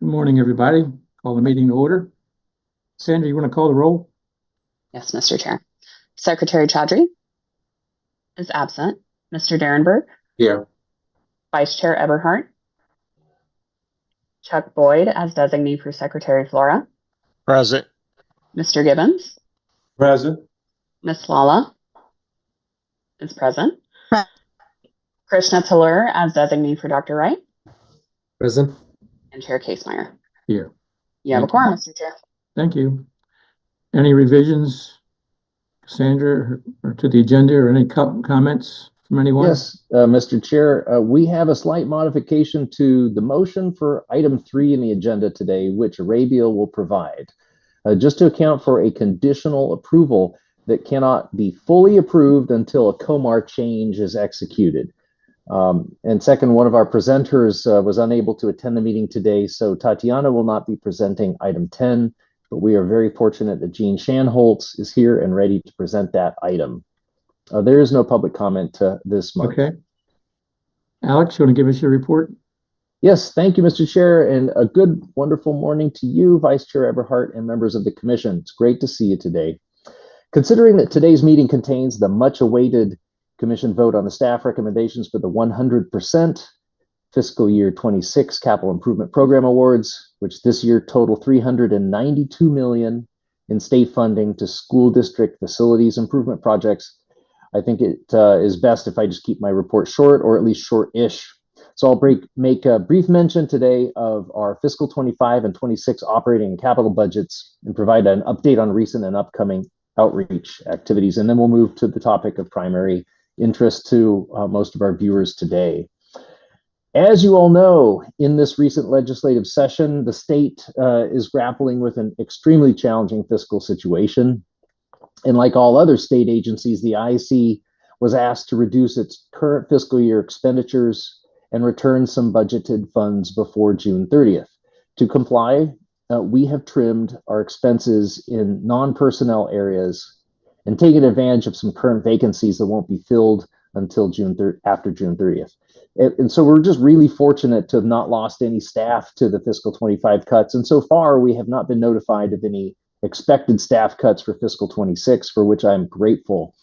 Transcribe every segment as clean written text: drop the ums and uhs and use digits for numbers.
morning, everybody. Call the meeting to order. Sandra, you want to call the roll? Yes, Mr. Chair. Secretary Chaudhry is absent. Mr. Derenberg. Here. Vice Chair Eberhardt. Chuck Boyd as designee for Secretary Flora. Present. Mr. Gibbons. Present. Ms. Lala is present. Krishna Tallur as designee for Dr. Wright. Present. And Chair Casemeyer. Here. You have a quorum, Mr. Chair. Thank you. Any revisions, Sandra, or to the agenda, or any comments from anyone? Yes, Mr. Chair, we have a slight modification to the motion for item 3 in the agenda today, which Arabiel will provide, just to account for a conditional approval that cannot be fully approved until a COMAR change is executed. And second, one of our presenters was unable to attend the meeting today, so Tatiana will not be presenting item 10, but we are very fortunate that Jean Shanholtz is here and ready to present that item. There is no public comment to this month. Okay. Alex, you want to give us your report? Yes, thank you, Mr. Chair, and a good, wonderful morning to you, Vice Chair Eberhardt, and members of the Commission. It's great to see you today. Considering that today's meeting contains the much-awaited Commission vote on the staff recommendations for the 100% fiscal year 26 Capital Improvement Program Awards, which this year total $392 million in state funding to school district facilities improvement projects, I think it is best if I just keep my report short, or at least short-ish. So I'll make a brief mention today of our fiscal 25 and 26 operating and capital budgets and provide an update on recent and upcoming outreach activities. And then we'll move to the topic of primary interest to most of our viewers today. As you all know, in this recent legislative session, the state is grappling with an extremely challenging fiscal situation. And like all other state agencies, the IAC was asked to reduce its current fiscal year expenditures and return some budgeted funds before June 30th. To comply, we have trimmed our expenses in non-personnel areas and taken advantage of some current vacancies that won't be filled until after June 30th. And so we're just really fortunate to have not lost any staff to the fiscal 25 cuts. And so far, we have not been notified of any expected staff cuts for fiscal 26, for which I'm grateful,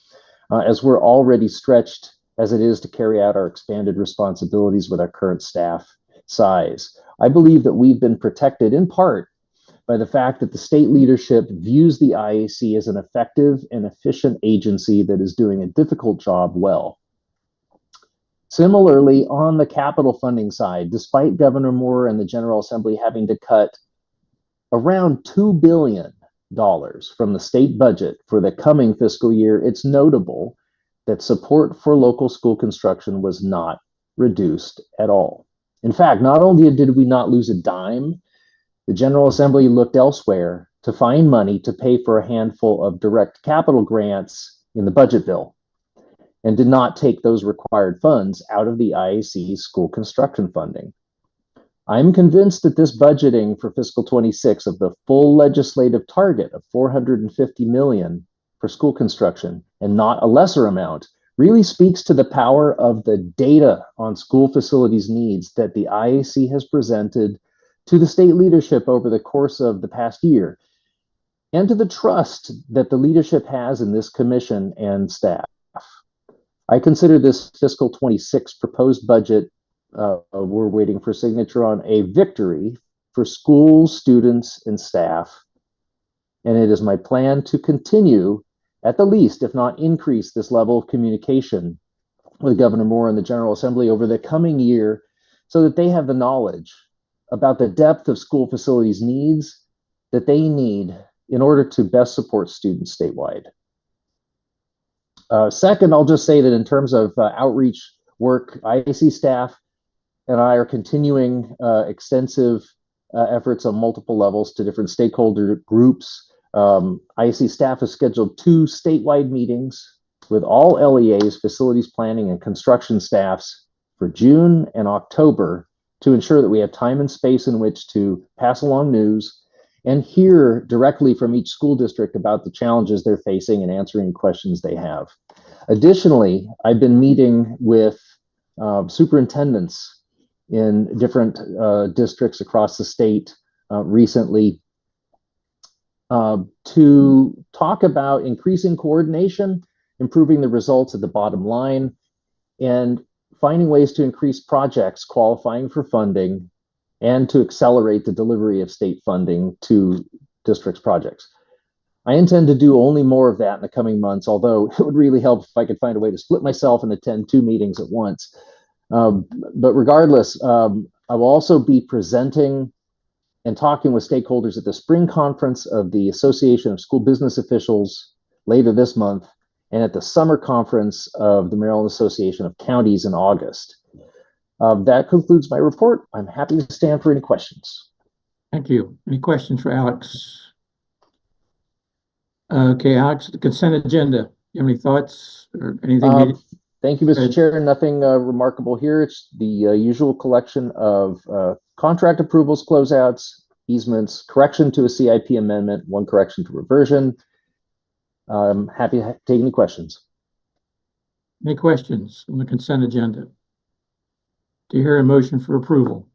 as we're already stretched as it is to carry out our expanded responsibilities with our current staff size. I believe that we've been protected in part by the fact that the state leadership views the IAC as an effective and efficient agency that is doing a difficult job well. Similarly, on the capital funding side, despite Governor Moore and the General Assembly having to cut around $2 billion from the state budget for the coming fiscal year, it's notable that support for local school construction was not reduced at all. In fact, not only did we not lose a dime, the General Assembly looked elsewhere to find money to pay for a handful of direct capital grants in the budget bill, and did not take those required funds out of the IAC school construction funding. I'm convinced that this budgeting for fiscal 26 of the full legislative target of $450 million for school construction, and not a lesser amount, really speaks to the power of the data on school facilities needs that the IAC has presented to the state leadership over the course of the past year, and to the trust that the leadership has in this commission and staff. I consider this fiscal 26 proposed budget, we're waiting for signature on, a victory for schools, students, and staff. And it is my plan to continue, at the least, if not increase, this level of communication with Governor Moore and the General Assembly over the coming year, so that they have the knowledge about the depth of school facilities needs that they need in order to best support students statewide. Second, I'll just say that in terms of outreach work, IAC staff and I are continuing extensive efforts on multiple levels to different stakeholder groups. IAC staff has scheduled 2 statewide meetings with all LEAs, facilities planning, and construction staffs for June and October to ensure that we have time and space in which to pass along news and hear directly from each school district about the challenges they're facing and answering questions they have. Additionally, I've been meeting with superintendents in different districts across the state recently to talk about increasing coordination, improving the results at the bottom line, and finding ways to increase projects qualifying for funding and to accelerate the delivery of state funding to districts' projects. I intend to do only more of that in the coming months, although it would really help if I could find a way to split myself and attend 2 meetings at once. But regardless, I will also be presenting and talking with stakeholders at the spring conference of the Association of School Business Officials later this month and at the summer conference of the Maryland Association of Counties in August. That concludes my report. I'm happy to stand for any questions. Thank you. Any questions for Alex? Okay, Alex, the consent agenda. You have any thoughts or anything? Thank you, Mr. Chair. Nothing remarkable here. It's the usual collection of contract approvals, closeouts, easements, correction to a CIP amendment, one correction to reversion. I'm happy to take any questions. Any questions on the consent agenda? Do you hear a motion for approval?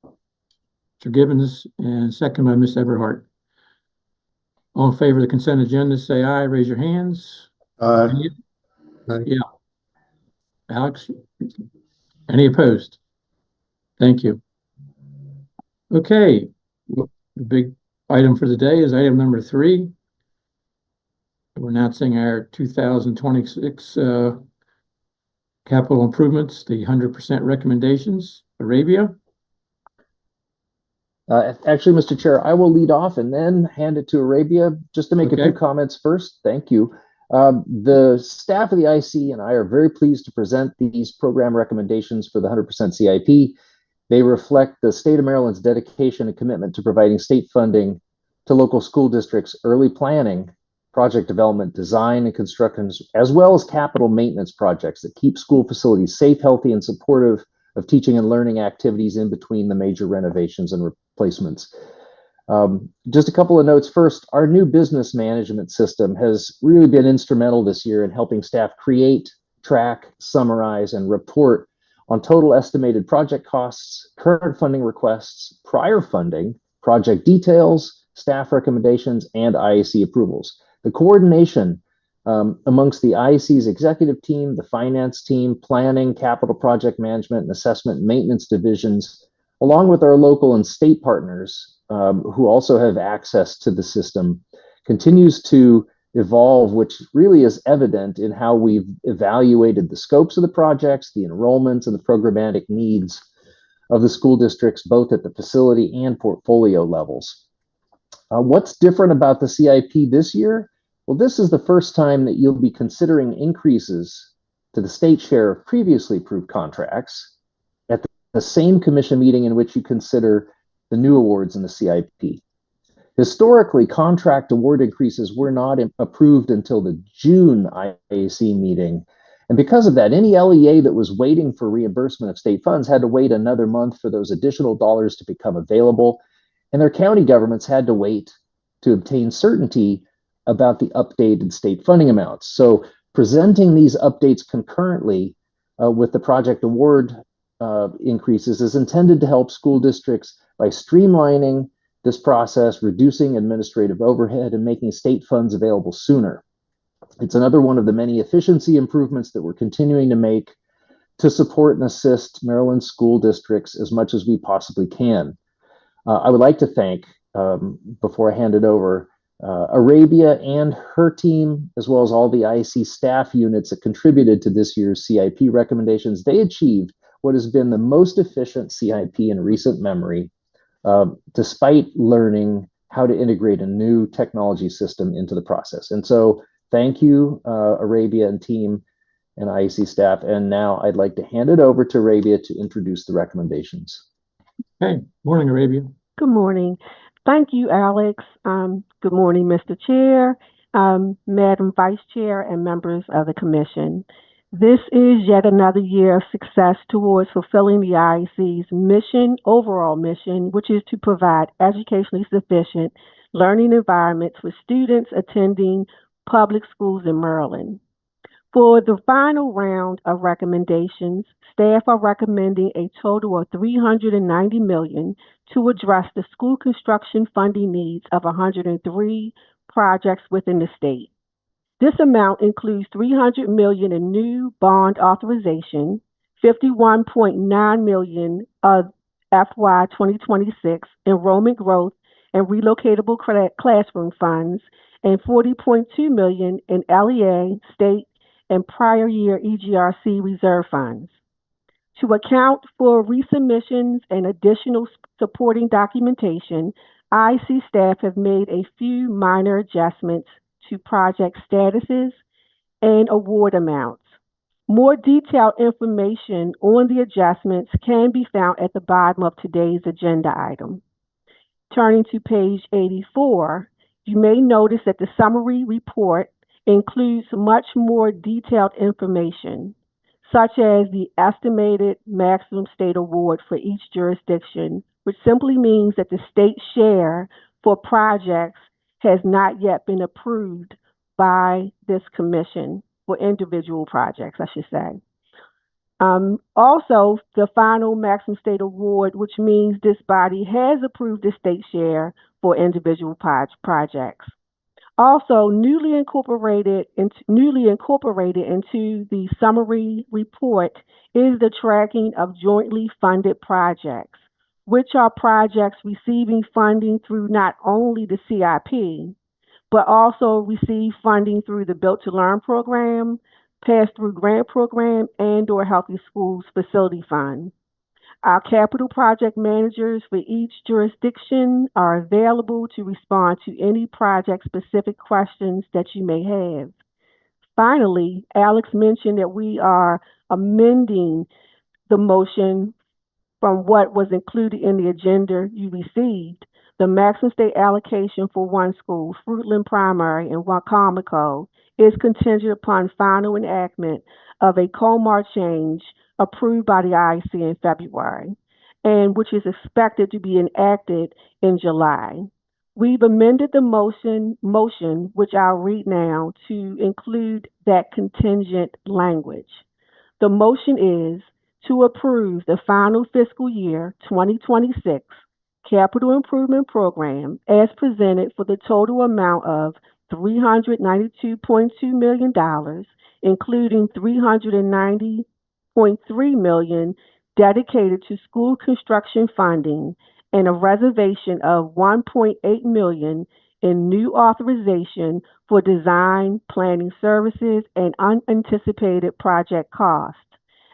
Mr. Gibbons, and second by Ms. Eberhardt. All in favor of the consent agenda, say aye. Raise your hands. Aye. Yeah. Alex, any opposed? Thank you. Okay, the big item for the day is item number 3. We're announcing our 2026 capital improvements, the 100% recommendations. Arabia? Actually, Mr. Chair, I will lead off and then hand it to Arabia just to make a few comments first. Thank you. The staff of the IC and I are very pleased to present these program recommendations for the 100% CIP. They reflect the state of Maryland's dedication and commitment to providing state funding to local school districts' early planning, project development, design, and construction, as well as capital maintenance projects that keep school facilities safe, healthy, and supportive of teaching and learning activities in between the major renovations and replacements. Just a couple of notes. First, our new business management system has really been instrumental this year in helping staff create, track, summarize, and report on total estimated project costs, current funding requests, prior funding, project details, staff recommendations, and IAC approvals. The coordination amongst the IAC's executive team, the finance team, planning, capital project management, and assessment and maintenance divisions, along with our local and state partners who also have access to the system, continues to evolve, which really is evident in how we've evaluated the scopes of the projects, the enrollments, and the programmatic needs of the school districts, both at the facility and portfolio levels. What's different about the CIP this year? Well, this is the first time that you'll be considering increases to the state share of previously approved contracts at the same commission meeting in which you consider the new awards in the CIP. Historically, contract award increases were not approved until the June IAC meeting. And because of that, any LEA that was waiting for reimbursement of state funds had to wait another month for those additional dollars to become available. And their county governments had to wait to obtain certainty about the updated state funding amounts. So presenting these updates concurrently with the project award increases is intended to help school districts by streamlining this process, reducing administrative overhead, and making state funds available sooner. It's another one of the many efficiency improvements that we're continuing to make to support and assist Maryland school districts as much as we possibly can. I would like to thank, before I hand it over, Arabia and her team, as well as all the IAC staff units that contributed to this year's CIP recommendations. They achieved what has been the most efficient CIP in recent memory, despite learning how to integrate a new technology system into the process. And so thank you, Arabia and team and IAC staff. And now I'd like to hand it over to Arabia to introduce the recommendations. Hey, morning, Arabia. Good morning. Thank you, Alex. Good morning, Mr. Chair, Madam Vice Chair, and members of the Commission. This is yet another year of success towards fulfilling the IAC's mission, overall mission, which is to provide educationally sufficient learning environments for students attending public schools in Maryland. For the final round of recommendations, staff are recommending a total of $390 million to address the school construction funding needs of 103 projects within the state. This amount includes $300 million in new bond authorization, $51.9 million of FY 2026 enrollment growth and relocatable classroom funds, and $40.2 million in LEA, state, and prior year EGRC reserve funds. To account for resubmissions and additional supporting documentation, IC staff have made a few minor adjustments to project statuses and award amounts. More detailed information on the adjustments can be found at the bottom of today's agenda item. Turning to page 84, you may notice that the summary report includes much more detailed information, such as the estimated maximum state award for each jurisdiction, which simply means that the state share for projects has not yet been approved by this commission for individual projects, I should say. Also, the final maximum state award, which means this body has approved the state share for individual projects. Also, newly incorporated into the summary report is the tracking of jointly funded projects, which are projects receiving funding through not only the CIP, but also receive funding through the Built to Learn program, pass-through grant program, and/or Healthy Schools Facility Fund. Our capital project managers for each jurisdiction are available to respond to any project-specific questions that you may have. Finally, Alex mentioned that we are amending the motion from what was included in the agenda you received. The maximum state allocation for one school, Fruitland Primary in Wacomico, is contingent upon final enactment of a COMAR change approved by the IAC in February, and which is expected to be enacted in July. We've amended the motion, which I'll read now, to include that contingent language. The motion is to approve the final fiscal year 2026 capital improvement program as presented for the total amount of $392.2 million, including $390.3 million dedicated to school construction funding and a reservation of $1.8 million in new authorization for design, planning services, and unanticipated project costs,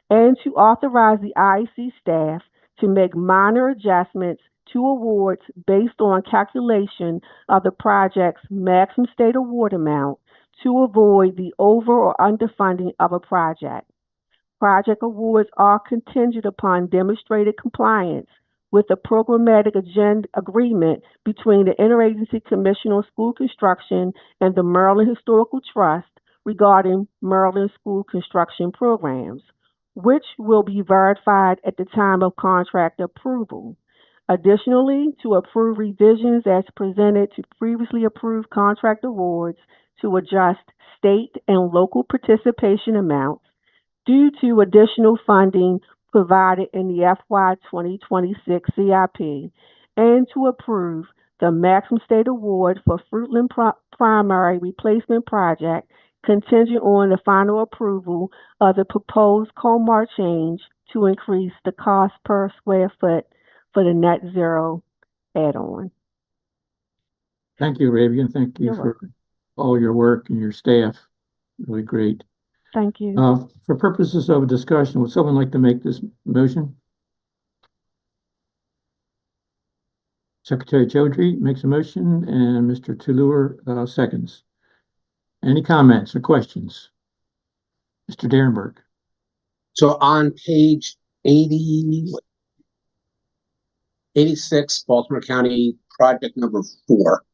and to authorize the IEC staff to make minor adjustments to awards based on calculation of the project's maximum state award amount to avoid the over or underfunding of a project. Project awards are contingent upon demonstrated compliance with the programmatic agreement between the Interagency Commission on School Construction and the Maryland Historical Trust regarding Maryland school construction programs, which will be verified at the time of contract approval. Additionally, to approve revisions as presented to previously approved contract awards to adjust state and local participation amounts due to additional funding provided in the FY 2026 CIP, and to approve the maximum state award for Fruitland Primary Replacement Project contingent on the final approval of the proposed COMAR change to increase the cost per square foot for the net zero add-on. Thank you, Ravian. Thank you You're for welcome. all your work and your staff. Really great. Thank you. For purposes of discussion, would someone like to make this motion? Secretary Chaudhry makes a motion and Mr. Toulour seconds. Any comments or questions? Mr. Derenberg. So on page 86, Baltimore County project number 4.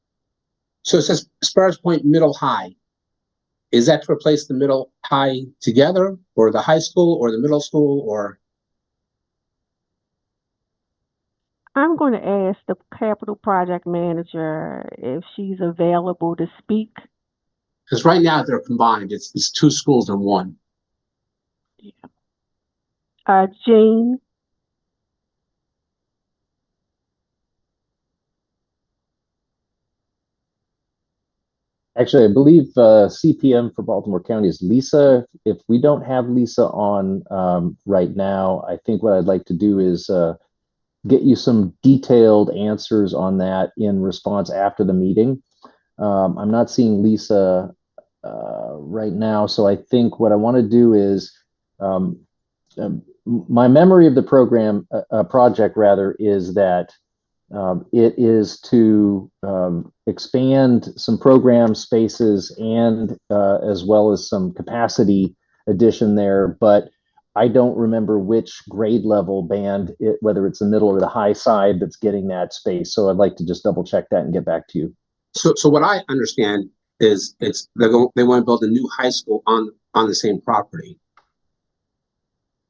So it says Sparrows Point Middle High. Is that to replace the middle high together, or the high school, or the middle school, or? I'm going to ask the capital project manager if she's available to speak Because right now they're combined. It's two schools in one. Jean, Actually, I believe CPM for Baltimore County is Lisa. If we don't have Lisa on right now, I think what I'd like to do is get you some detailed answers on that in response after the meeting. I'm not seeing Lisa right now, so I think what I want to do is um, my memory of the program project rather is that it is to expand some program spaces and as well as some capacity addition there, but I don't remember which grade level band, whether it's the middle or the high side that's getting that space. So I'd like to just double check that and get back to you. So what I understand is they want to build a new high school on the same property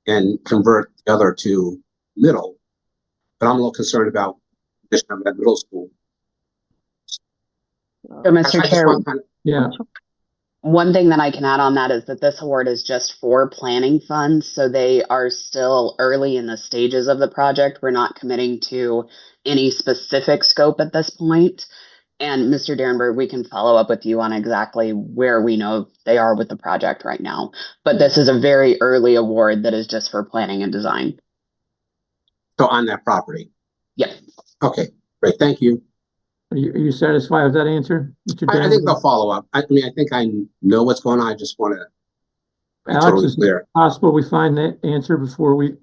and convert the other to middle. But I'm a little concerned about addition of that middle school. So, Mr. Chair, Yeah, one thing that I can add on that is that this award is just for planning funds. So they are still early in the stages of the project. We're not committing to any specific scope at this point. And Mr. Derenberg, we can follow up with you on exactly where we know they are with the project right now. But this is a very early award that is just for planning and design. So on that property. Yep. Okay, great. Thank you. are you satisfied with that answer, Mr. I think Derenberg? they'll follow up. I mean, I think I know what's going on. I just want to be Alex, totally is it clear. possible we find that answer before we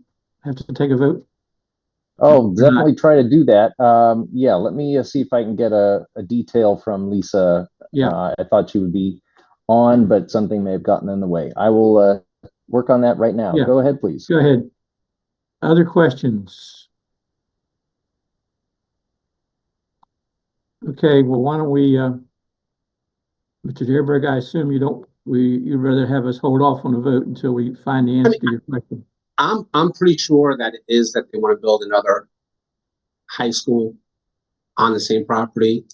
have to take a vote? Oh, definitely try to do that. Yeah, let me see if I can get a detail from Lisa. Yeah. I thought she would be on, but something may have gotten in the way. I will work on that right now. Yeah. Go ahead, please. Go ahead. Other questions? Okay, well, why don't we, Mr. Derenberg, I assume you'd rather have us hold off on the vote until we find the answer to your question. I'm pretty sure that it is that they want to build another high school on the same property,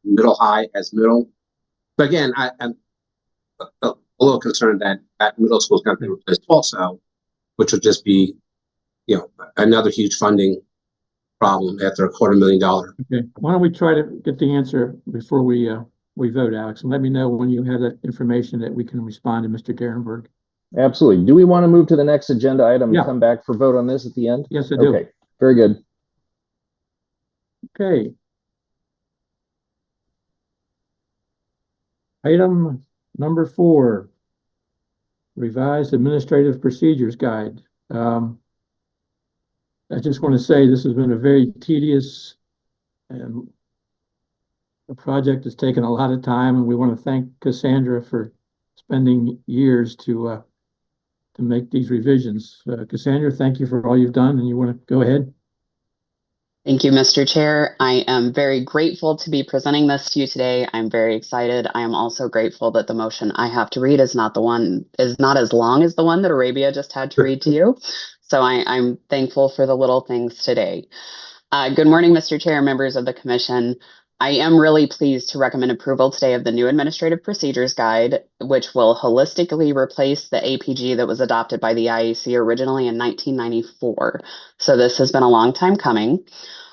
middle high as middle. But again, I'm a little concerned that that middle school is going to be replaced also, which would just be, another huge funding problem after $250,000. Okay, why don't we try to get the answer before we vote, Alex, and let me know when you have that information that we can respond to Mr. Derenberg. Absolutely. Do we want to move to the next agenda item Yeah. and come back for vote on this at the end? Yes, I do. Okay, very good. Okay. Item number 4, Revised Administrative Procedures Guide. I just want to say this has been a very tedious and a project that's taken a lot of time, and we want to thank Cassandra for spending years to make these revisions. Cassandra, thank you for all you've done, and you want to go ahead? Thank you, Mr. Chair. I am very grateful to be presenting this to you today. I'm very excited. I am also grateful that the motion I have to read is not as long as the one that Arabia just had to read to you. So I'm thankful for the little things today. Good morning, Mr. Chair, members of the Commission. I am really pleased to recommend approval today of the new Administrative Procedures Guide, which will holistically replace the APG that was adopted by the IAC originally in 1994. So this has been a long time coming.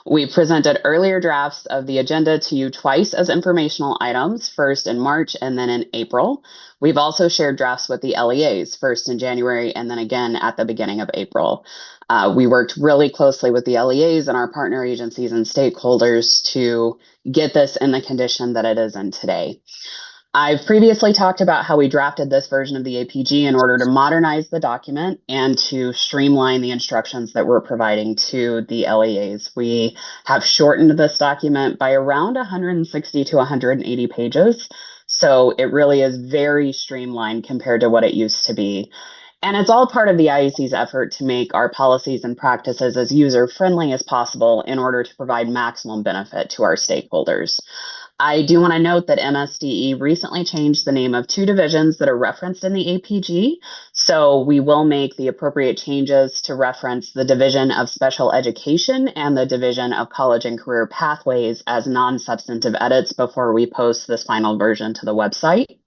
We presented earlier drafts of the agenda to you twice as informational items, first in March and then in April. We've also shared drafts with the LEAs, first in January and then again at the beginning of April. We worked really closely with the LEAs and our partner agencies and stakeholders to get this in the condition that it is in today. I've previously talked about how we drafted this version of the APG in order to modernize the document and to streamline the instructions that we're providing to the LEAs. We have shortened this document by around 160 to 180 pages. So it really is very streamlined compared to what it used to be. And it's all part of the IAC's effort to make our policies and practices as user-friendly as possible in order to provide maximum benefit to our stakeholders. I do want to note that MSDE recently changed the name of 2 divisions that are referenced in the APG. So we will make the appropriate changes to reference the Division of Special Education and the Division of College and Career Pathways as non-substantive edits before we post this final version to the website.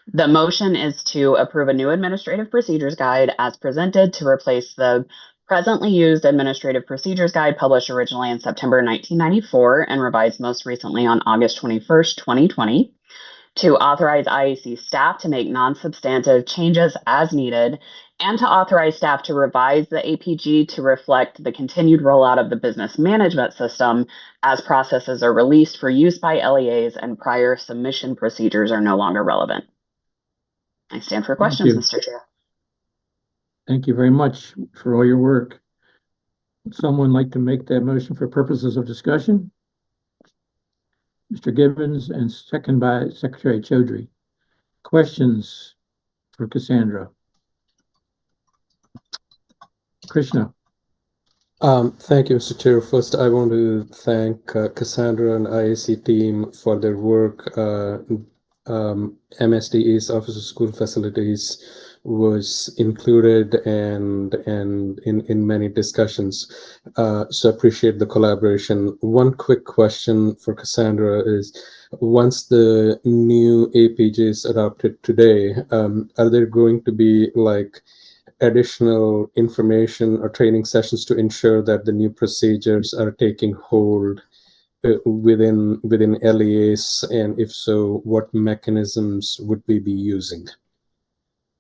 The motion is to approve a new administrative procedures guide as presented to replace the presently used administrative procedures guide published originally in September 1994 and revised most recently on August 21st, 2020. To authorize IAC staff to make non-substantive changes as needed, and to authorize staff to revise the APG to reflect the continued rollout of the business management system as processes are released for use by LEAs and prior submission procedures are no longer relevant. I stand for questions, you. Mr. Chair. Thank you very much for all your work. Would someone like to make that motion for purposes of discussion? Mr. Gibbons, and second by Secretary Chaudhry. Questions for Cassandra? Krishna. Thank you, Mr. Chair. First, I want to thank Cassandra and IAC team for their work. MSDE's Office of School Facilities was included and in many discussions. So appreciate the collaboration. One quick question for Cassandra is, once the new APG is adopted today, are there going to be like additional information or training sessions to ensure that the new procedures are taking hold within LEAs, and if so, what mechanisms would we be using?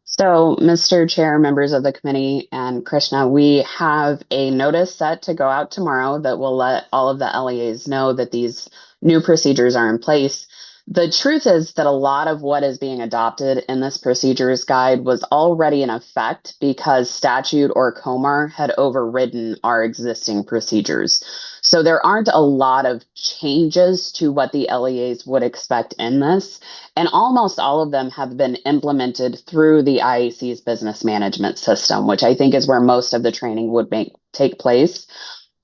So, Mr. Chair, members of the committee, and Krishna, we have a notice set to go out tomorrow that will let all of the LEAs know that these new procedures are in place. The truth is that a lot of what is being adopted in this procedures guide was already in effect because statute or COMAR had overridden our existing procedures. So there aren't a lot of changes to what the LEAs would expect in this. And almost all of them have been implemented through the IAC's business management system, which I think is where most of the training would take place.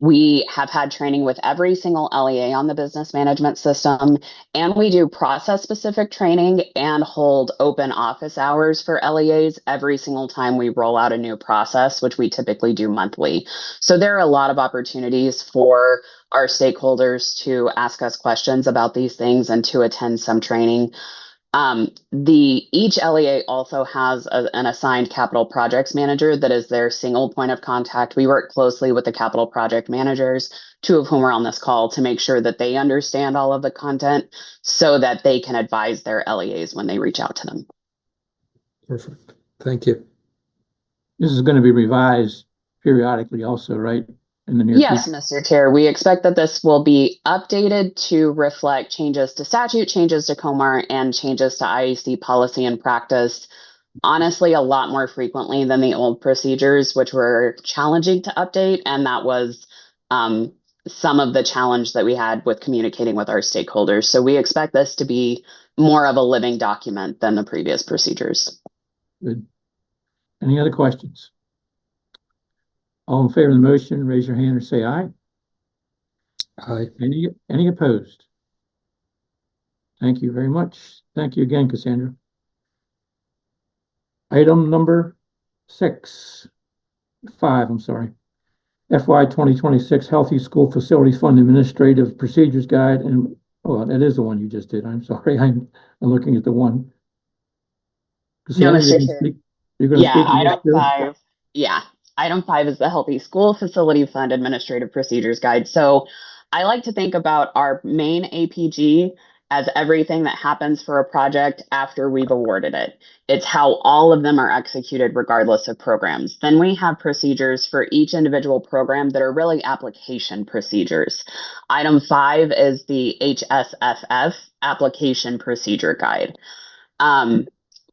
We have had training with every single LEA on the business management system, and we do process-specific training and hold open office hours for LEAs every single time we roll out a new process, which we typically do monthly. So there are a lot of opportunities for our stakeholders to ask us questions about these things and to attend some training. Each LEA also has an assigned capital projects manager that is their single point of contact. We work closely with the capital project managers, two of whom are on this call, to make sure that they understand all of the content so that they can advise their LEAs when they reach out to them. Perfect. Thank you. This is going to be revised periodically also, right? In the near Yes, future? Mr. Chair, we expect that this will be updated to reflect changes to statute, changes to COMAR, and changes to IAC policy and practice. Honestly, a lot more frequently than the old procedures, which were challenging to update. And that was some of the challenge that we had with communicating with our stakeholders. So we expect this to be more of a living document than the previous procedures. Good. Any other questions? All in favor of the motion, raise your hand or say aye. Aye. Any opposed? Thank you very much. Thank you again, Cassandra. Item number 5, I'm sorry. FY 2026 Healthy School Facilities Fund Administrative Procedures Guide. And oh, that is the one you just did. I'm sorry. I'm looking at the one. No, Cassandra, Mr. Chair. you're going to speak on this Item too? 5. Yeah, item 5 is the Healthy School Facility Fund Administrative Procedures Guide. So I like to think about our main APG as everything that happens for a project after we've awarded it. It's how all of them are executed regardless of programs. Then we have procedures for each individual program that are really application procedures. Item 5 is the HSFF Application Procedure Guide.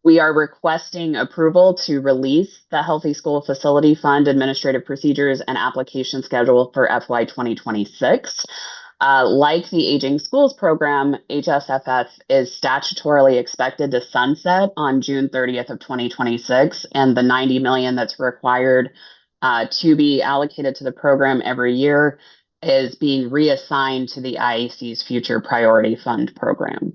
We are requesting approval to release the Healthy School Facility Fund Administrative Procedures and Application Schedule for FY 2026. Like the Aging Schools Program, HSFF is statutorily expected to sunset on June 30th of 2026, and the $90 million that's required to be allocated to the program every year is being reassigned to the IAC's Future Priority Fund program.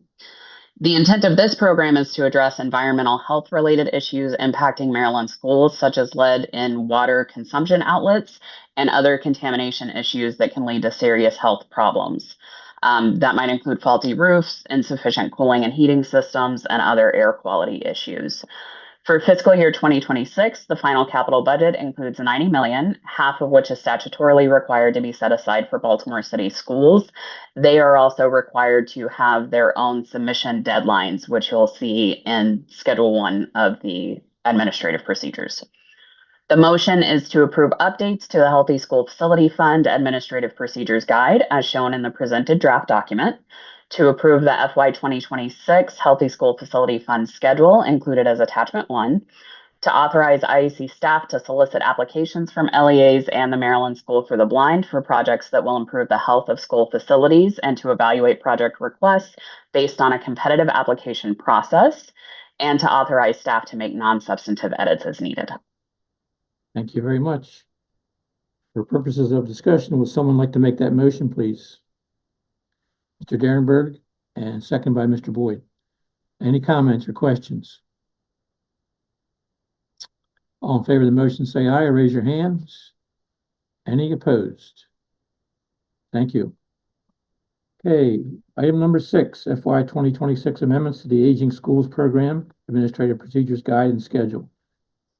The intent of this program is to address environmental health-related issues impacting Maryland schools, such as lead in water consumption outlets and other contamination issues that can lead to serious health problems. That might include faulty roofs, insufficient cooling and heating systems, and other air quality issues. For fiscal year 2026, the final capital budget includes $90 million, half of which is statutorily required to be set aside for Baltimore City schools. They are also required to have their own submission deadlines, which you'll see in Schedule 1 of the administrative procedures. The motion is to approve updates to the Healthy School Facility Fund Administrative Procedures Guide as shown in the presented draft document, to approve the FY 2026 Healthy School Facility Fund Schedule included as Attachment 1, to authorize IAC staff to solicit applications from LEAs and the Maryland School for the Blind for projects that will improve the health of school facilities, and to evaluate project requests based on a competitive application process, and to authorize staff to make non-substantive edits as needed. Thank you very much. For purposes of discussion, would someone like to make that motion, please? Mr. Derenberg, and second by Mr. Boyd. Any comments or questions? All in favor of the motion, say aye or raise your hands. Any opposed? Thank you. Okay, item number 6, FY 2026 amendments to the Aging Schools Program, Administrative Procedures Guide and Schedule.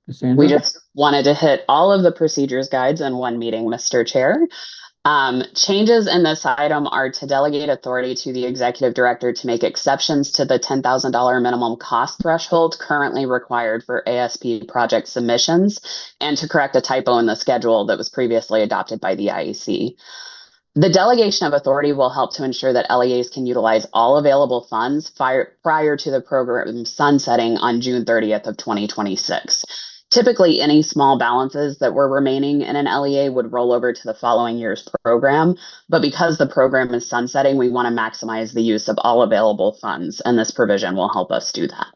Cassandra? We just wanted to hit all of the procedures guides in one meeting, Mr. Chair. Changes in this item are to delegate authority to the executive director to make exceptions to the $10,000 minimum cost threshold currently required for ASP project submissions, and to correct a typo in the schedule that was previously adopted by the IAC. The delegation of authority will help to ensure that LEAs can utilize all available funds prior to the program sunsetting on June 30th of 2026. Typically, any small balances that were remaining in an LEA would roll over to the following year's program, but because the program is sunsetting, we want to maximize the use of all available funds, and this provision will help us do that.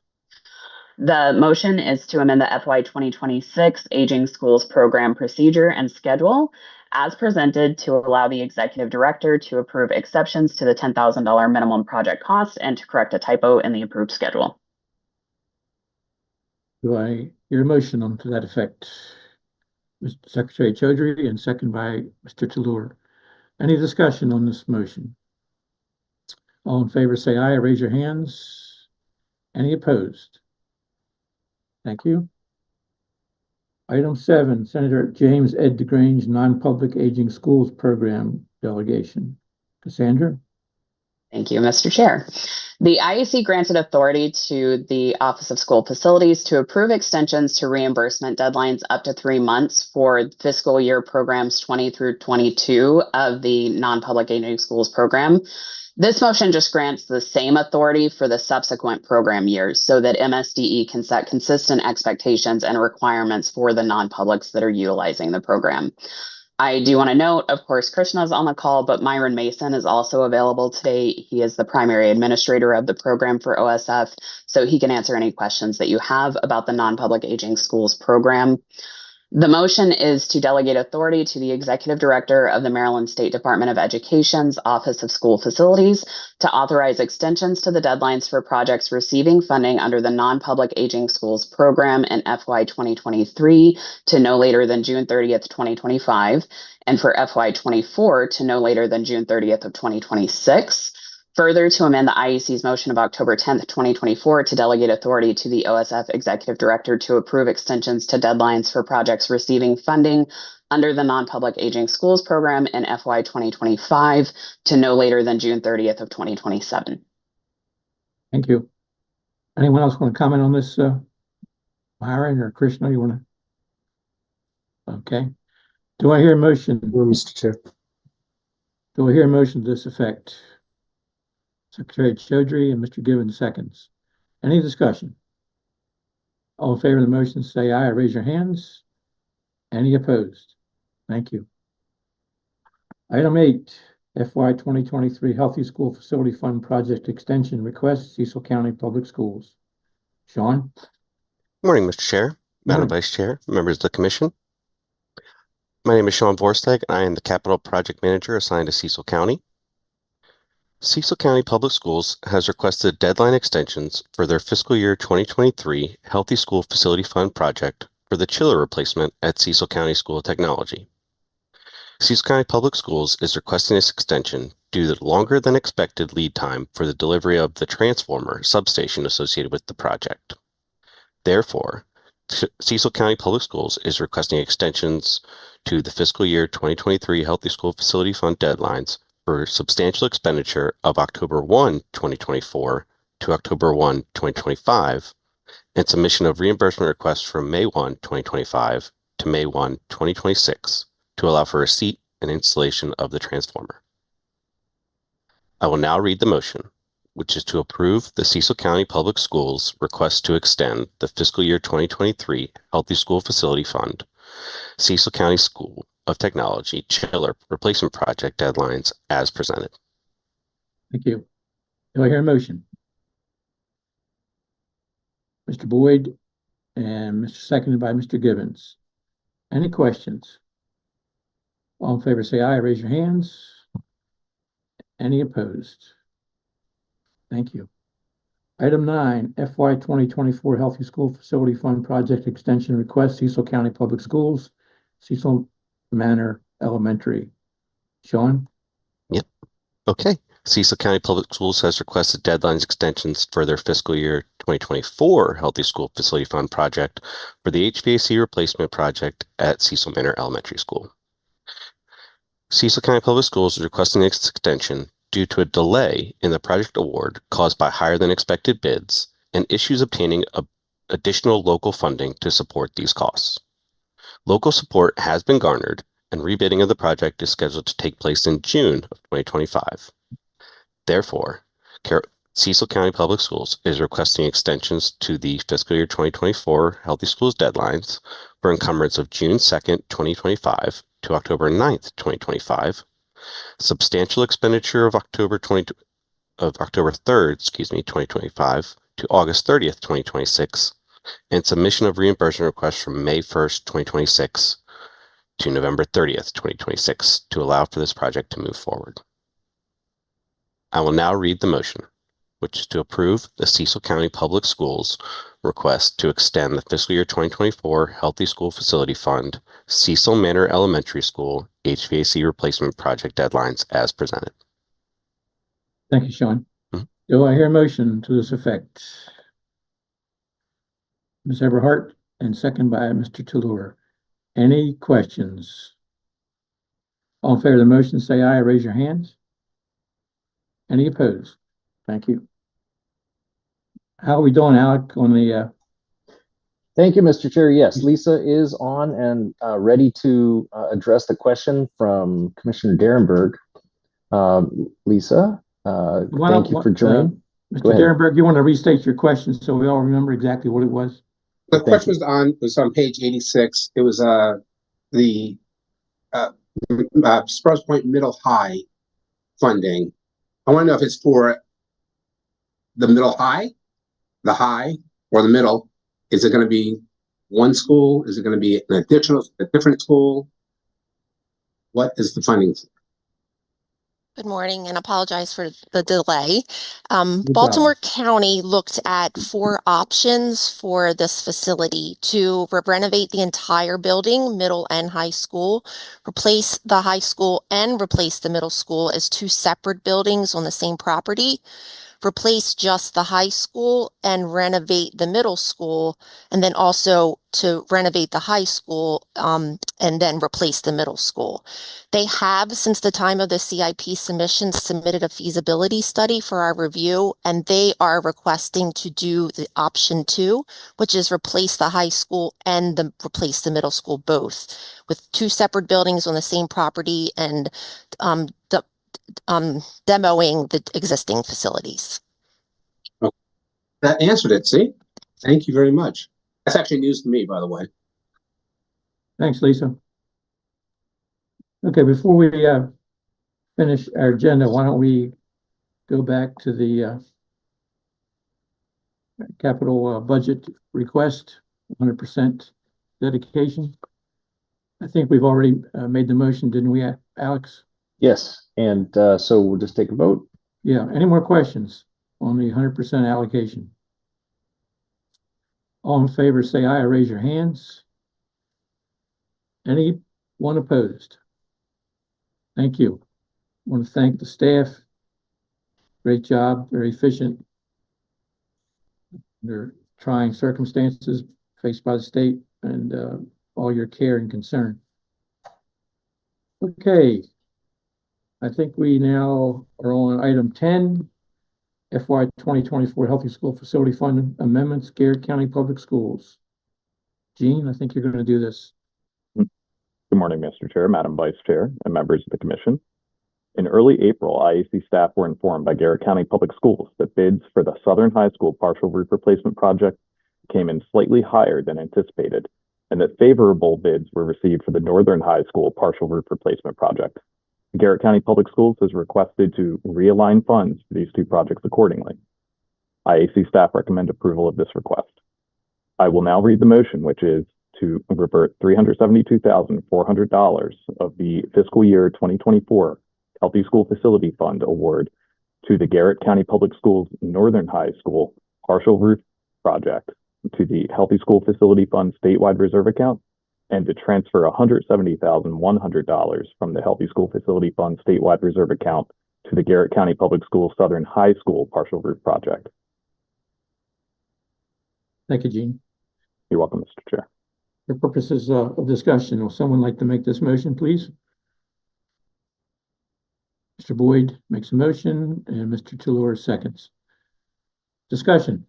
The motion is to amend the FY 2026 Aging Schools Program Procedure and Schedule as presented to allow the executive director to approve exceptions to the $10,000 minimum project cost and to correct a typo in the approved schedule. Do I hear a motion to that effect? Mr. Secretary Chaudhry, and second by Mr. Tallur. Any discussion on this motion? All in favor say aye or raise your hands. Any opposed? Thank you. Item 7, Senator James Ed DeGrange, Non-Public Aging Schools Program Delegation. Cassandra? Thank you, Mr. Chair. The IAC granted authority to the Office of School Facilities to approve extensions to reimbursement deadlines up to 3 months for fiscal year programs 20 through 22 of the Non-Public Aging Schools Program. This motion just grants the same authority for the subsequent program years so that MSDE can set consistent expectations and requirements for the non-publics that are utilizing the program. I do want to note, of course, Krishna is on the call, but Myron Mason is also available today. He is the primary administrator of the program for OSF, so he can answer any questions that you have about the Non-Public Aging Schools Program. The motion is to delegate authority to the executive director of the Maryland State Department of Education's Office of School Facilities to authorize extensions to the deadlines for projects receiving funding under the Non-Public Aging Schools Program in FY 2023 to no later than June 30th, 2025, and for FY 24 to no later than June 30th of 2026. Further, to amend the IAC's motion of October 10th, 2024 to delegate authority to the OSF Executive Director to approve extensions to deadlines for projects receiving funding under the Non-Public Aging Schools Program in FY 2025 to no later than June 30th of 2027. Thank you. Anyone else want to comment on this, Myron or Krishna? You want to? Okay. Do I hear a motion? Mr. Chair. Do I hear a motion to this effect? Secretary Chaudhry and Mr. Gibbons seconds. Any discussion? All in favor of the motion say aye or raise your hands. Any opposed? Thank you. Item 8, FY 2023 Healthy School Facility Fund Project Extension Request, Cecil County Public Schools. Sean? Good morning, Mr. Chair, Madam Morning. Vice Chair, members of the Commission. My name is Sean Vorstag, and I am the Capital Project Manager assigned to Cecil County. Cecil County Public Schools has requested deadline extensions for their fiscal year 2023 Healthy School Facility Fund project for the chiller replacement at Cecil County School of Technology. Cecil County Public Schools is requesting this extension due to the longer than expected lead time for the delivery of the transformer substation associated with the project. Therefore, Cecil County Public Schools is requesting extensions to the fiscal year 2023 Healthy School Facility Fund deadlines for substantial expenditure of October 1, 2024 to October 1, 2025, and submission of reimbursement requests from May 1, 2025 to May 1, 2026 to allow for receipt and installation of the transformer. I will now read the motion, which is to approve the Cecil County Public Schools request to extend the fiscal year 2023 Healthy School Facility Fund, Cecil County School of Technology Chiller Replacement Project deadlines as presented. Thank you. Do I hear a motion? Mr. Boyd and seconded by Mr. Gibbons. Any questions? All in favor say aye, raise your hands. Any opposed? Thank you. Item 9, FY 2024 Healthy School Facility Fund Project Extension Request, Cecil County Public Schools, Cecil Manor Elementary. Sean? Yep. Okay. Cecil County Public Schools has requested deadlines extensions for their fiscal year 2024 Healthy School Facility Fund project for the HVAC replacement project at Cecil Manor Elementary School. Cecil County Public Schools is requesting this extension due to a delay in the project award caused by higher than expected bids and issues obtaining additional local funding to support these costs. Local support has been garnered, and rebidding of the project is scheduled to take place in June of 2025. Therefore, Cecil County Public Schools is requesting extensions to the fiscal year 2024 Healthy Schools deadlines for encumbrance of June 2nd, 2025 to October 9th, 2025, substantial expenditure of October 3rd, 2025 to August 30th, 2026, and submission of reimbursement requests from May 1st, 2026 to November 30th, 2026 to allow for this project to move forward. I will now read the motion, which is to approve the Cecil County Public Schools request to extend the fiscal year 2024 Healthy School Facility Fund, Cecil Manor Elementary School HVAC replacement project deadlines as presented. Thank you, Sean. Do I hear a motion to this effect? Ms. Everhart, and second by Mr. Toulour. Any questions? All in favor of the motion, say aye, raise your hands. Any opposed? Thank you. How are we doing, Alec, on the Thank you, Mr. Chair. Yes, Lisa is on and ready to address the question from Commissioner Derenberg. Lisa, thank you for joining. Mr. Derenberg, you want to restate your question so we all remember exactly what it was? The question was on page 86. It was the Spurs Point Middle High funding. I want to know if it's for the middle high, the high, or the middle. Is it going to be one school? Is it going to be a different school? What is the funding? Good morning, and apologize for the delay. Baltimore County looked at 4 options for this facility to renovate the entire building, middle and high school, replace the high school and replace the middle school as 2 separate buildings on the same property, replace just the high school and renovate the middle school, and then also to renovate the high school and then replace the middle school. They have, since the time of the CIP submission, submitted a feasibility study for our review, and they are requesting to do the option 2, which is replace the high school and replace the middle school both, with 2 separate buildings on the same property and demoing the existing facilities. Oh, that answered it, see? Thank you very much. That's actually news to me, by the way. Thanks, Lisa. Okay, before we finish our agenda, why don't we go back to the capital budget request, 100% dedication. I think we've already made the motion, didn't we, Alex? Yes, and so we'll just take a vote. Yeah, any more questions on the 100% allocation? All in favor, say aye or raise your hands. Anyone opposed? Thank you. Want to thank the staff. Great job, very efficient. Under trying circumstances faced by the state and all your care and concern. Okay, I think we now are on item 10, FY 2024 Healthy School Facility Fund Amendments, Garrett County Public Schools. Gene, I think you're going to do this. Good morning, Mr. Chair, Madam Vice Chair, and members of the Commission. In early April, IAC staff were informed by Garrett County Public Schools that bids for the Southern High School partial roof replacement project came in slightly higher than anticipated, and that favorable bids were received for the Northern High School partial roof replacement project. Garrett County Public Schools has requested to realign funds for these two projects accordingly. IAC staff recommend approval of this request. I will now read the motion, which is to revert $372,400 of the fiscal year 2024 Healthy School Facility Fund award to the Garrett County Public Schools Northern High School partial roof project to the Healthy School Facility Fund statewide reserve account, and to transfer $170,100 from the Healthy School Facility Fund statewide reserve account to the Garrett County Public Schools Southern High School partial roof project. Thank you, Gene. You're welcome, Mr. Chair. For purposes of discussion, will someone like to make this motion, please? Mr. Boyd makes a motion and Mr. Tulor seconds. Discussion.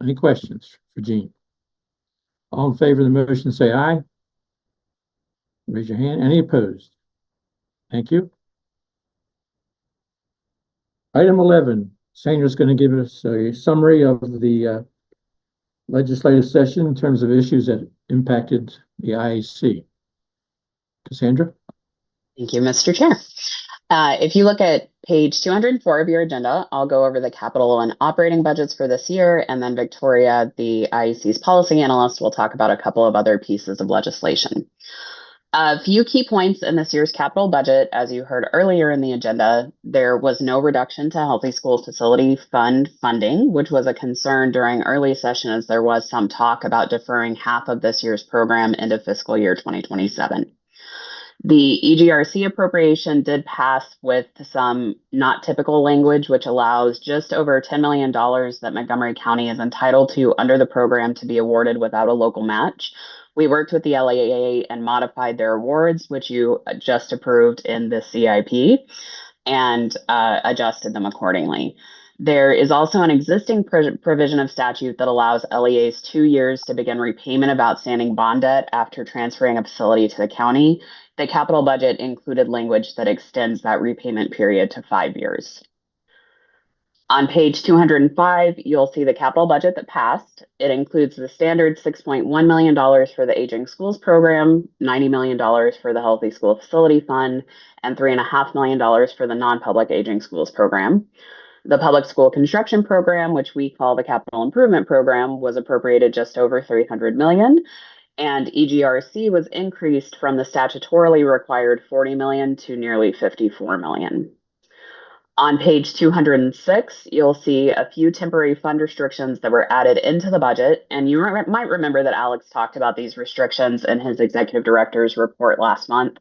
Any questions for Gene? All in favor of the motion, say aye. Raise your hand. Any opposed? Thank you. Item 11. Sandra's going to give us a summary of the legislative session in terms of issues that impacted the IAC. Cassandra? Thank you, Mr. Chair. If you look at page 204 of your agenda, I'll go over the capital and operating budgets for this year, and then Victoria, the IAC's policy analyst, will talk about a couple of other pieces of legislation. A few key points in this year's capital budget. As you heard earlier in the agenda, there was no reduction to Healthy School Facility Fund funding, which was a concern during early session, as there was some talk about deferring half of this year's program into fiscal year 2027. The EGRC appropriation did pass with some not typical language, which allows just over $10 million that Montgomery County is entitled to under the program to be awarded without a local match. We worked with the LAA and modified their awards, which you just approved in the CIP, and adjusted them accordingly. There is also an existing provision of statute that allows LEAs 2 years to begin repayment of outstanding bond debt after transferring a facility to the county. The capital budget included language that extends that repayment period to 5 years. On page 205, you'll see the capital budget that passed. It includes the standard $6.1 million for the Aging Schools Program, $90 million for the Healthy School Facility Fund, and $3.5 million for the non-public Aging Schools Program. The Public School Construction Program, which we call the Capital Improvement Program, was appropriated just over $300 million, and EGRC was increased from the statutorily required $40 million to nearly $54 million. On page 206, you'll see a few temporary fund restrictions that were added into the budget, and you might remember that Alex talked about these restrictions in his executive director's report last month.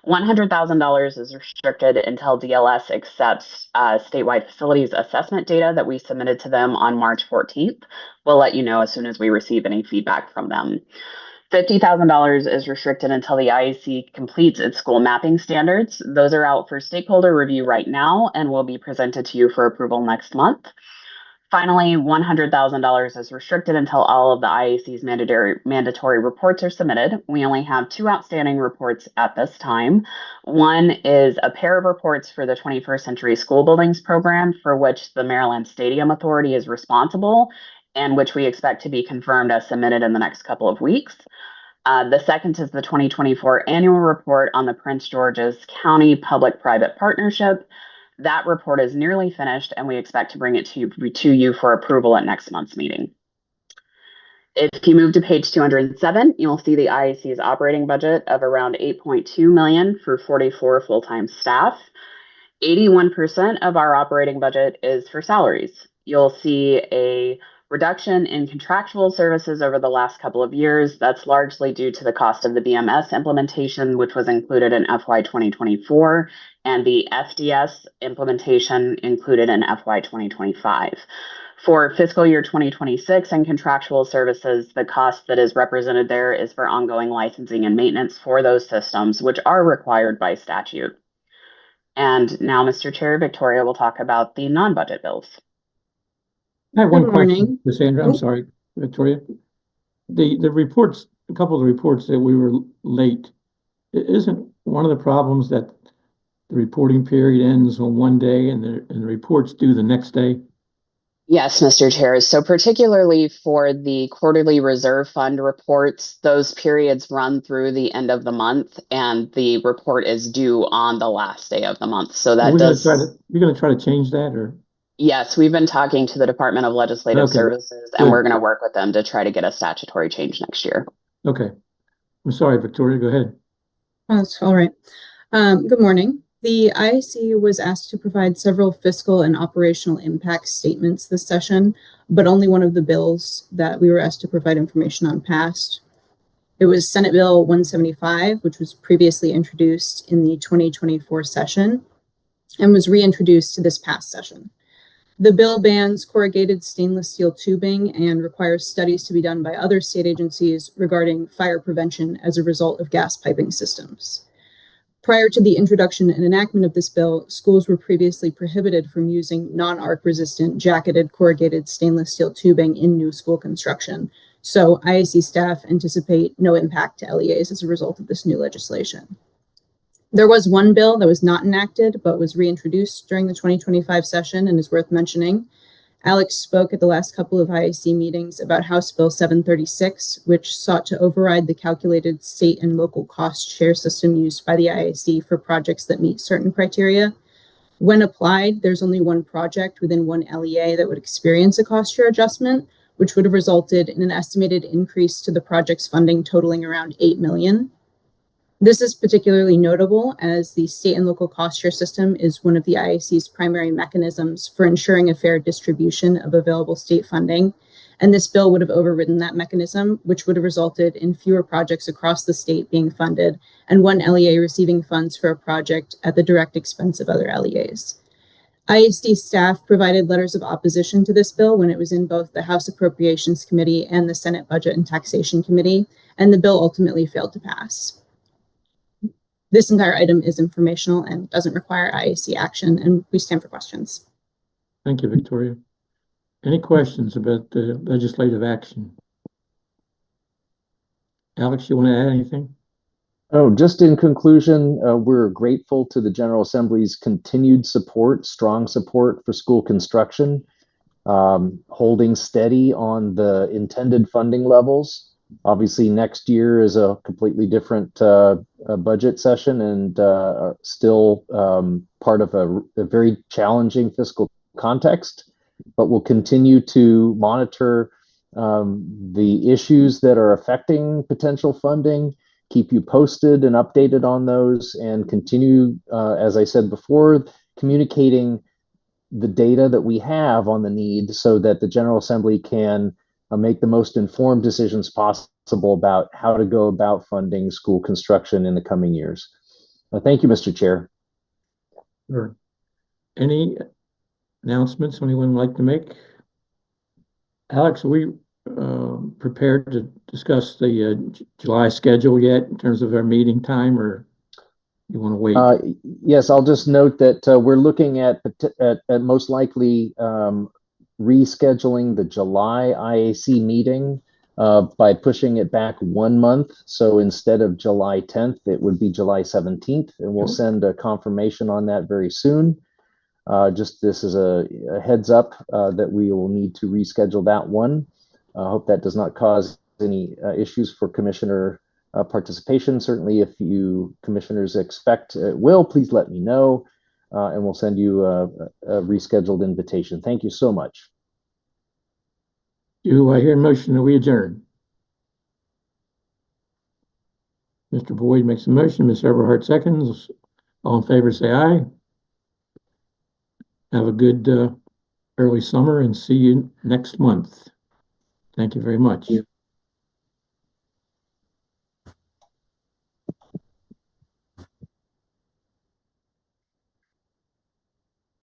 $100,000 is restricted until DLS accepts statewide facilities assessment data that we submitted to them on March 14th. We'll let you know as soon as we receive any feedback from them. $50,000 is restricted until the IAC completes its school mapping standards. Those are out for stakeholder review right now and will be presented to you for approval next month. Finally, $100,000 is restricted until all of the IAC's mandatory reports are submitted. We only have 2 outstanding reports at this time. One is a pair of reports for the 21st Century School Buildings Program, for which the Maryland Stadium Authority is responsible, and which we expect to be confirmed as submitted in the next couple of weeks. The second is the 2024 annual report on the Prince George's County Public-Private Partnership. That report is nearly finished, and we expect to bring it to you for approval at next month's meeting. If you move to page 207, you'll see the IAC's operating budget of around $8.2 million for 44 full-time staff. 81% of our operating budget is for salaries. You'll see a reduction in contractual services over the last couple of years. That's largely due to the cost of the BMS implementation, which was included in FY 2024, and the FDS implementation included in FY 2025. For fiscal year 2026 and contractual services, the cost that is represented there is for ongoing licensing and maintenance for those systems, which are required by statute. And now, Mr. Chair, Victoria will talk about the non-budget bills. I have one Good question, morning. Ms. Andrew. I'm sorry, Victoria. The reports, a couple of the reports that we were late, isn't one of the problems that the reporting period ends on one day and the reports due the next day? Yes, Mr. Chair. So particularly for the quarterly reserve fund reports, those periods run through the end of the month and the report is due on the last day of the month. So that You're gonna try to change that, or? Yes, we've been talking to the Department of Legislative Okay, Services, and good. we're going to work with them to try to get a statutory change next year. Okay. I'm sorry, Victoria, go ahead. Oh, that's all right. Good morning. The IAC was asked to provide several fiscal and operational impact statements this session, but only one of the bills that we were asked to provide information on passed. It was Senate Bill 175, which was previously introduced in the 2024 session and was reintroduced to this past session. The bill bans corrugated stainless steel tubing and requires studies to be done by other state agencies regarding fire prevention as a result of gas piping systems. Prior to the introduction and enactment of this bill, schools were previously prohibited from using non-arc resistant jacketed corrugated stainless steel tubing in new school construction. So IAC staff anticipate no impact to LEAs as a result of this new legislation. There was one bill that was not enacted, but was reintroduced during the 2025 session and is worth mentioning. Alex spoke at the last couple of IAC meetings about House Bill 736, which sought to override the calculated state and local cost share system used by the IAC for projects that meet certain criteria. When applied, there's only one project within one LEA that would experience a cost share adjustment, which would have resulted in an estimated increase to the project's funding totaling around $8 million. This is particularly notable as the state and local cost share system is one of the IAC's primary mechanisms for ensuring a fair distribution of available state funding, and this bill would have overridden that mechanism, which would have resulted in fewer projects across the state being funded and one LEA receiving funds for a project at the direct expense of other LEAs. IAC staff provided letters of opposition to this bill when it was in both the House Appropriations Committee and the Senate Budget and Taxation Committee, and the bill ultimately failed to pass. This entire item is informational and doesn't require IAC action, and we stand for questions. Thank you, Victoria. Any questions about the legislative action? Alex, you want to add anything? Oh, just in conclusion, we're grateful to the General Assembly's continued support, strong support for school construction, holding steady on the intended funding levels. Obviously, next year is a completely different budget session and still part of a very challenging fiscal context, but we'll continue to monitor the issues that are affecting potential funding, keep you posted and updated on those, and continue, as I said before, communicating the data that we have on the need so that the General Assembly can make the most informed decisions possible about how to go about funding school construction in the coming years. Thank you, Mr. Chair. Sure. Any announcements anyone would like to make? Alex, are we prepared to discuss the July schedule yet in terms of our meeting time, or you want to wait? Yes, I'll just note that we're looking at most likely rescheduling the July IAC meeting by pushing it back 1 month. So instead of July 10th, it would be July 17th, and we'll send a confirmation on that very soon. Just this is a heads up that we will need to reschedule that one. I hope that does not cause any issues for commissioner participation. Certainly, if you commissioners expect it will, please let me know, and we'll send you a rescheduled invitation. Thank you so much. Do I hear a motion that we adjourn? Mr. Boyd makes a motion, Ms. Everhart seconds. All in favor, say aye. Have a good early summer and see you next month. Thank you very much.